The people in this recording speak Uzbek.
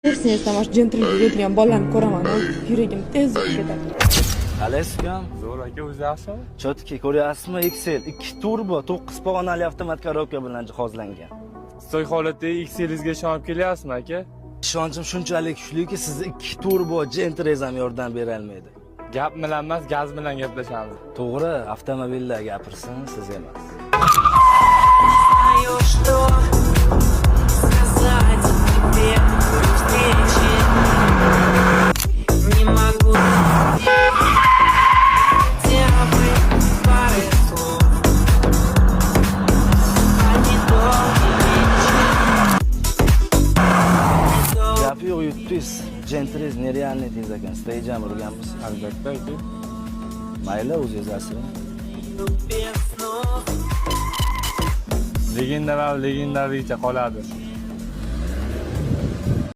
Ko'rsangiz ham jentrga yuradigan bolalarni ko'raman, yuragim tez ketadi. Qalay ukam? Zo'r aka, o'zi yaxshimi? Chotki, ko'ryapsizmi? XL 2 turbo 9 pog'onali avtomat korobka bilan jihozlangan. Soy holatdagi XL'ingizga ishonib kelyapsizmi aka? Ishonchim shunchalik kuchliki, sizni 2 turbo Gentrez ham yordam bera olmaydi. Gap bilan emas, gaz bilan gaplashamiz. To'g'ri, avtomobillar gapirsin, siz emas. Gapi yo'q, yutdingiz. Gentrez nerealniy tez ekan. Stage ham urganmisiz? Albatta aka. Mayli, o'zingiz asring. Legendalar legendaricha qoladi.